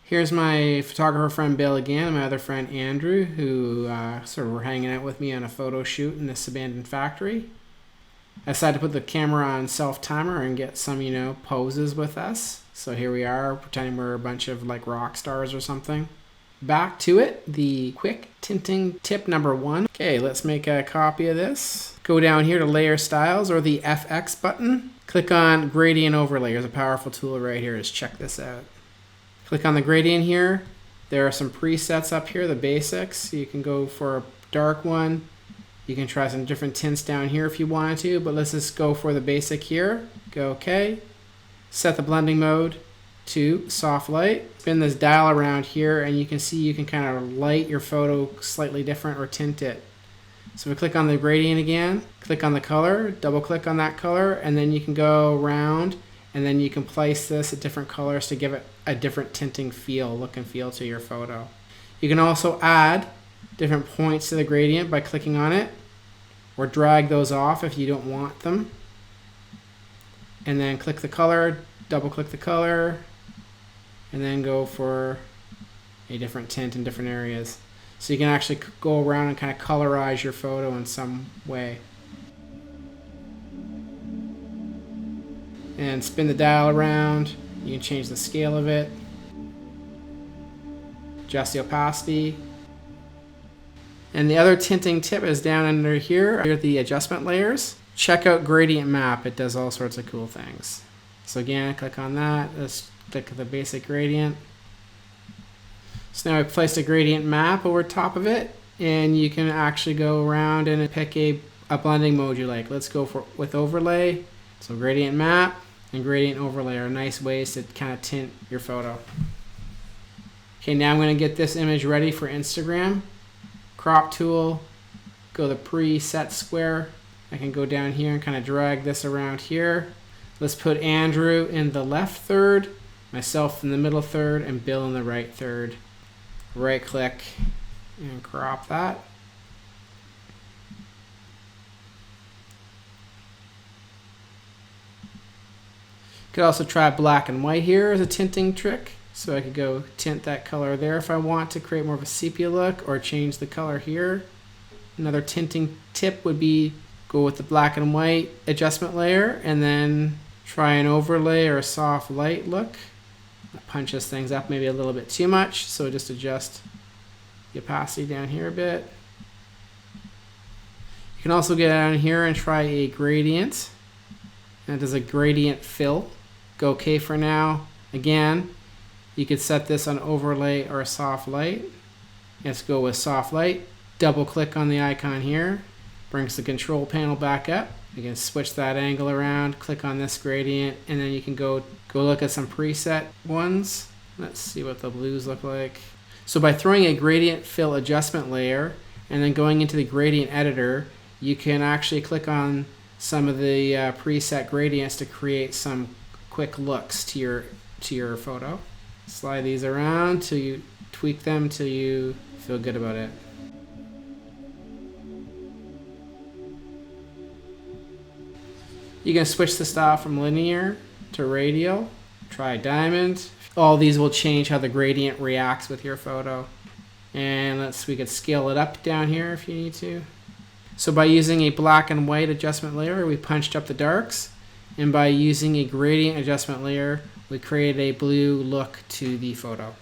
Here's my photographer friend Bill again, my other friend Andrew, who sort of were hanging out with me on a photo shoot in this abandoned factory. I decided to put the camera on self-timer and get some, poses with us. So here we are, pretending we're a bunch of like rock stars or something. Back to it, the quick tinting tip number 1. Okay, let's make a copy of this. Go down here to Layer Styles or the FX button. Click on Gradient Overlay. There's a powerful tool right here. Just check this out. Click on the gradient here. There are some presets up here, the basics. You can go for a dark one. You can try some different tints down here if you wanted to, but let's just go for the basic here. Go OK. Set the blending mode to soft light. Spin this dial around here and you can see you can kind of light your photo slightly different or tint it. So we click on the gradient again, click on the color, double click on that color, and then you can go around and then you can place this at different colors to give it a different tinting feel, look and feel to your photo. You can also add different points to the gradient by clicking on it, or drag those off if you don't want them. And then click the color, double click the color, and then go for a different tint in different areas. So you can actually go around and kind of colorize your photo in some way. And spin the dial around. You can change the scale of it, adjust the opacity. And the other tinting tip is down under here. Here are the adjustment layers. Check out Gradient Map. It does all sorts of cool things. So again, click on that. Let's click the basic gradient. So now I've placed a gradient map over top of it, and you can actually go around and pick a blending mode you like. Let's go with overlay. So gradient map and gradient overlay are nice ways to kind of tint your photo. Okay, now I'm going to get this image ready for Instagram. Crop tool, go to the preset square. I can go down here and kind of drag this around here. Let's put Andrew in the left third, myself in the middle third, and Bill in the right third. Right click and crop that. Could also try black and white here as a tinting trick. So I could go tint that color there if I want to create more of a sepia look, or change the color here. Another tinting tip would be go with the black and white adjustment layer and then try an overlay or a soft light look. That punches things up maybe a little bit too much, so just adjust the opacity down here a bit. You can also get down here and try a gradient. And it does a gradient fill. Go OK for now. Again, you could set this on overlay or a soft light. Let's go with soft light. Double click on the icon here. Brings the control panel back up. You can switch that angle around, click on this gradient, and then you can go look at some preset ones. Let's see what the blues look like. So by throwing a gradient fill adjustment layer and then going into the gradient editor, you can actually click on some of the preset gradients to create some quick looks to your photo. Slide these around till you tweak them till you feel good about it. You can switch the style from linear to radial. Try diamond. All these will change how the gradient reacts with your photo. And we could scale it up down here if you need to. So by using a black and white adjustment layer, we punched up the darks. And by using a gradient adjustment layer, we created a blue look to the photo.